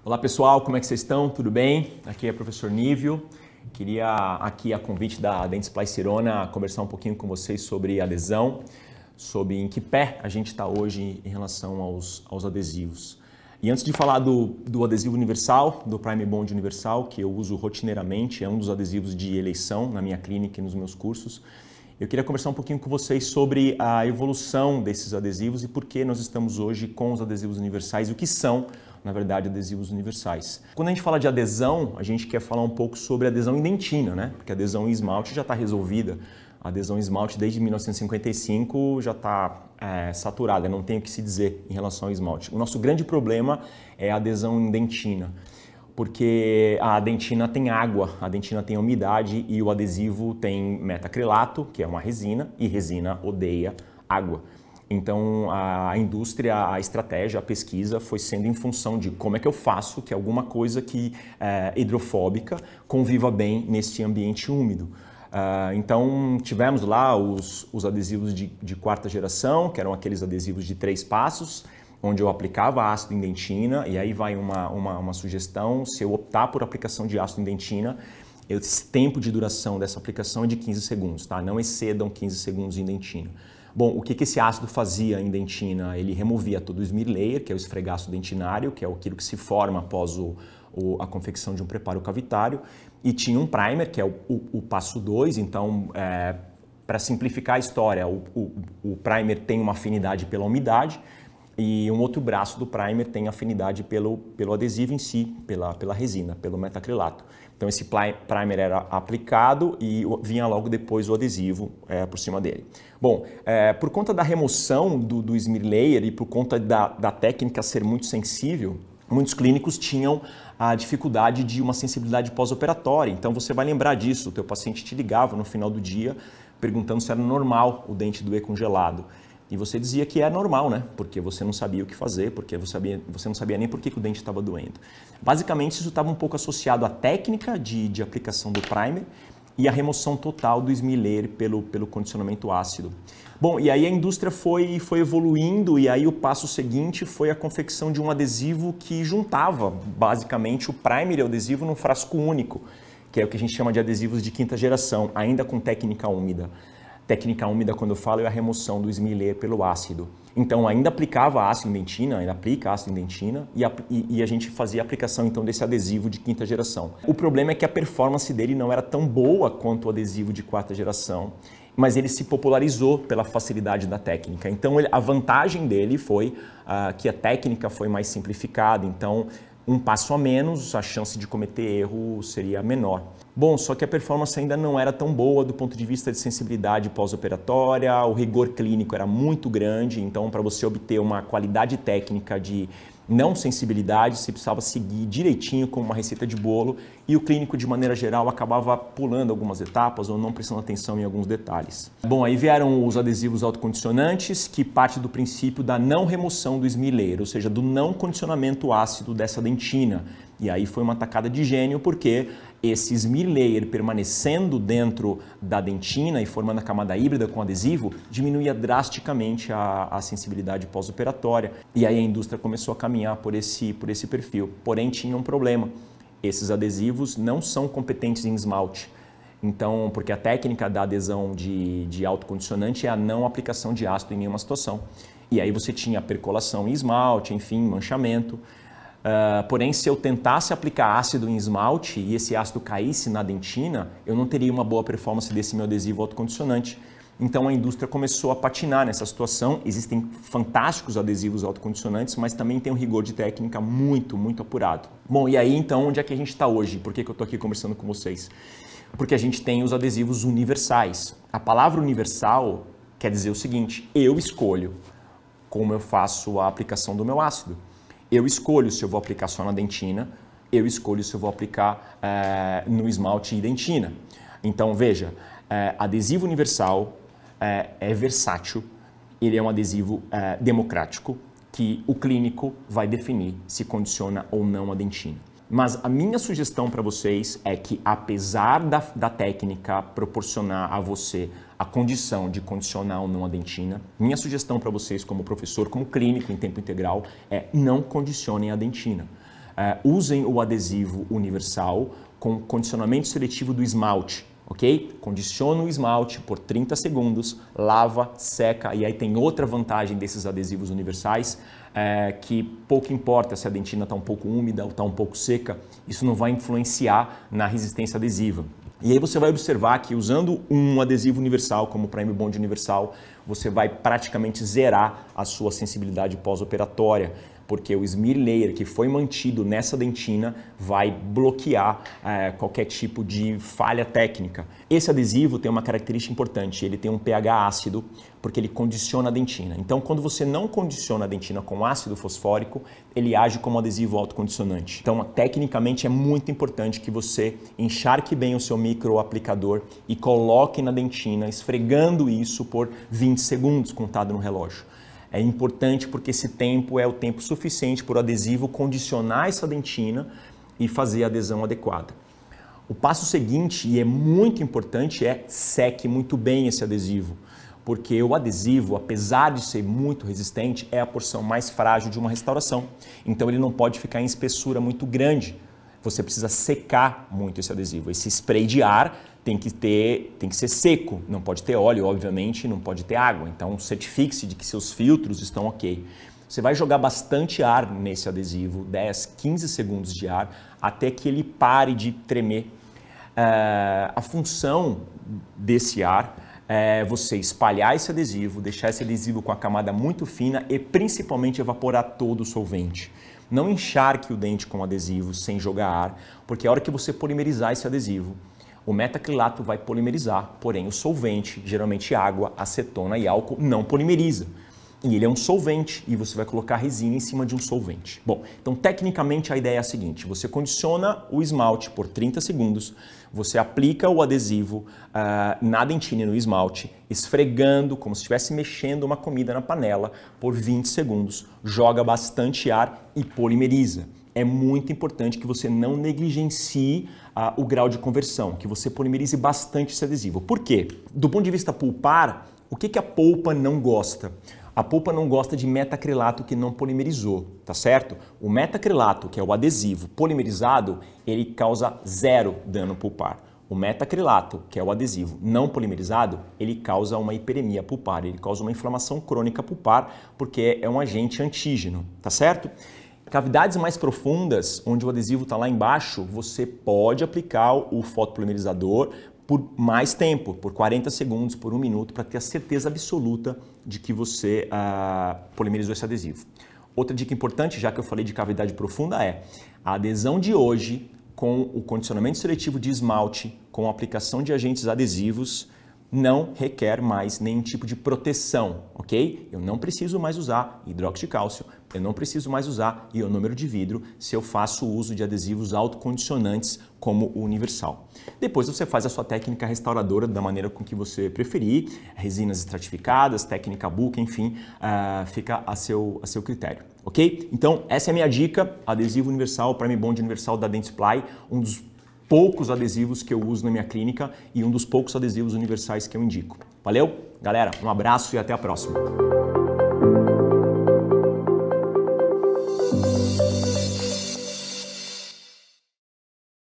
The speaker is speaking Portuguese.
Olá pessoal, como é que vocês estão? Tudo bem? Aqui é o professor Nívio. Queria aqui a convite da Dentsply Sirona conversar um pouquinho com vocês sobre adesão, sobre em que pé a gente está hoje em relação aos adesivos. E antes de falar do adesivo universal, do Primer Bond universal, que eu uso rotineiramente, é um dos adesivos de eleição na minha clínica e nos meus cursos, eu queria conversar um pouquinho com vocês sobre a evolução desses adesivos e por que nós estamos hoje com os adesivos universais e o que são, na verdade, adesivos universais. Quando a gente fala de adesão, a gente quer falar um pouco sobre adesão em dentina, né? Porque a adesão em esmalte já está resolvida. A adesão em esmalte desde 1955 já está saturada, não tem o que se dizer em relação ao esmalte. O nosso grande problema é a adesão em dentina, porque a dentina tem água, a dentina tem umidade e o adesivo tem metacrilato, que é uma resina, e resina odeia água. Então a indústria, a estratégia, a pesquisa foi sendo em função de como é que eu faço que alguma coisa que é hidrofóbica conviva bem nesse ambiente úmido. Então tivemos lá os adesivos de quarta geração, que eram aqueles adesivos de 3 passos, onde eu aplicava ácido em dentina, e aí vai uma sugestão: se eu optar por aplicação de ácido em dentina, esse tempo de duração dessa aplicação é de 15 segundos, tá? Não excedam 15 segundos em dentina. Bom, o que esse ácido fazia em dentina? Ele removia todo o smear layer, que é o esfregaço dentinário, que é aquilo que se forma após a confecção de um preparo cavitário, e tinha um primer, que é o passo 2, então, para simplificar a história, o primer tem uma afinidade pela umidade, e um outro braço do primer tem afinidade pelo adesivo em si, pela resina, pelo metacrilato. Então esse primer era aplicado e vinha logo depois o adesivo por cima dele. Bom, por conta da remoção do smear layer e por conta da técnica ser muito sensível, muitos clínicos tinham a dificuldade de uma sensibilidade pós-operatória. Então você vai lembrar disso, o teu paciente te ligava no final do dia perguntando se era normal o dente doer congelado. E você dizia que é normal, né? Porque você não sabia o que fazer, porque você não sabia nem por que o dente estava doendo. Basicamente, isso estava um pouco associado à técnica de aplicação do primer e à remoção total do smear layer pelo condicionamento ácido. Bom, e aí a indústria foi evoluindo, e aí o passo seguinte foi a confecção de um adesivo que juntava, basicamente, o primer e o adesivo num frasco único, que é o que a gente chama de adesivos de quinta geração, ainda com técnica úmida. Técnica úmida, quando eu falo, é a remoção do smear layer pelo ácido. Então, ainda aplicava ácido em dentina, ainda aplica ácido em dentina, e a gente fazia a aplicação, então, desse adesivo de quinta geração. O problema é que a performance dele não era tão boa quanto o adesivo de quarta geração, mas ele se popularizou pela facilidade da técnica. Então, a vantagem dele foi que a técnica foi mais simplificada, então, um passo a menos, a chance de cometer erro seria menor. Bom, só que a performance ainda não era tão boa do ponto de vista de sensibilidade pós-operatória, o rigor clínico era muito grande, então para você obter uma qualidade técnica de não sensibilidade, você precisava seguir direitinho com uma receita de bolo, e o clínico, de maneira geral, acabava pulando algumas etapas ou não prestando atenção em alguns detalhes. Bom, aí vieram os adesivos autocondicionantes, que parte do princípio da não remoção do smear layer, ou seja, do não condicionamento ácido dessa dentina. E aí foi uma tacada de gênio, porque esse smear layer permanecendo dentro da dentina e formando a camada híbrida com adesivo, diminuía drasticamente a sensibilidade pós-operatória. E aí a indústria começou a caminhar por esse perfil. Porém, tinha um problema. Esses adesivos não são competentes em esmalte. Então, porque a técnica da adesão de autocondicionante é a não aplicação de ácido em nenhuma situação. E aí você tinha percolação em esmalte, enfim, manchamento. Porém, se eu tentasse aplicar ácido em esmalte e esse ácido caísse na dentina, eu não teria uma boa performance desse meu adesivo autocondicionante. Então a indústria começou a patinar nessa situação. Existem fantásticos adesivos autocondicionantes, mas também tem um rigor de técnica muito, muito apurado. Bom, e aí então onde é que a gente está hoje? Por que eu estou aqui conversando com vocês? Porque a gente tem os adesivos universais. A palavra universal quer dizer o seguinte: eu escolho como eu faço a aplicação do meu ácido. Eu escolho se eu vou aplicar só na dentina, eu escolho se eu vou aplicar no esmalte e dentina. Então, veja, adesivo universal é versátil, ele é um adesivo democrático, que o clínico vai definir se condiciona ou não a dentina. Mas a minha sugestão para vocês é que, apesar da técnica proporcionar a você a condição de condicionar ou não a dentina. Minha sugestão para vocês, como professor, como clínico em tempo integral, é não condicionem a dentina. Usem o adesivo universal com condicionamento seletivo do esmalte, ok? Condiciona o esmalte por 30 segundos, lava, seca, e aí tem outra vantagem desses adesivos universais, que pouco importa se a dentina está um pouco úmida ou está um pouco seca, isso não vai influenciar na resistência adesiva. E aí você vai observar que usando um adesivo universal, como o Prime Bond universal, você vai praticamente zerar a sua sensibilidade pós-operatória, porque o smear layer que foi mantido nessa dentina vai bloquear qualquer tipo de falha técnica. Esse adesivo tem uma característica importante, ele tem um pH ácido, porque ele condiciona a dentina. Então, quando você não condiciona a dentina com ácido fosfórico, ele age como adesivo autocondicionante. Então, tecnicamente, é muito importante que você encharque bem o seu microaplicador e coloque na dentina, esfregando isso por 20 segundos, contado no relógio. É importante porque esse tempo é o tempo suficiente para o adesivo condicionar essa dentina e fazer a adesão adequada. O passo seguinte, e é muito importante, é seque muito bem esse adesivo, porque o adesivo, apesar de ser muito resistente, é a porção mais frágil de uma restauração. Então ele não pode ficar em espessura muito grande. Você precisa secar muito esse adesivo. Esse spray de ar tem que ser seco, não pode ter óleo, obviamente, não pode ter água. Então certifique-se de que seus filtros estão ok. Você vai jogar bastante ar nesse adesivo, 10, 15 segundos de ar, até que ele pare de tremer. A função desse ar é você espalhar esse adesivo, deixar esse adesivo com a camada muito fina e principalmente evaporar todo o solvente. Não encharque o dente com adesivo sem jogar ar, porque a hora que você polimerizar esse adesivo, o metacrilato vai polimerizar, porém o solvente, geralmente água, acetona e álcool, não polimeriza. E ele é um solvente e você vai colocar resina em cima de um solvente. Bom, então tecnicamente a ideia é a seguinte, você condiciona o esmalte por 30 segundos, você aplica o adesivo na dentina e no esmalte, esfregando como se estivesse mexendo uma comida na panela por 20 segundos, joga bastante ar e polimeriza. É muito importante que você não negligencie o grau de conversão, que você polimerize bastante esse adesivo. Por quê? Do ponto de vista pulpar, o que a polpa não gosta? A polpa não gosta de metacrilato que não polimerizou, tá certo? O metacrilato, que é o adesivo polimerizado, ele causa 0 dano pulpar. O metacrilato, que é o adesivo não polimerizado, ele causa uma hiperemia pulpar, ele causa uma inflamação crônica pulpar, porque é um agente antígeno, tá certo? Cavidades mais profundas, onde o adesivo está lá embaixo, você pode aplicar o fotopolimerizador por mais tempo, por 40 segundos, por 1 minuto, para ter a certeza absoluta de que você polimerizou esse adesivo. Outra dica importante, já que eu falei de cavidade profunda, é a adesão de hoje com o condicionamento seletivo de esmalte, com a aplicação de agentes adesivos, não requer mais nenhum tipo de proteção, ok? Eu não preciso mais usar hidróxido de cálcio, eu não preciso mais usar ionômero de vidro se eu faço uso de adesivos autocondicionantes como o universal. Depois você faz a sua técnica restauradora da maneira com que você preferir, resinas estratificadas, técnica buca, enfim, fica a seu critério, ok? Então essa é a minha dica, adesivo universal, Prime Bond universal da Dentsply, um dos poucos adesivos que eu uso na minha clínica e um dos poucos adesivos universais que eu indico. Valeu? Galera, um abraço e até a próxima.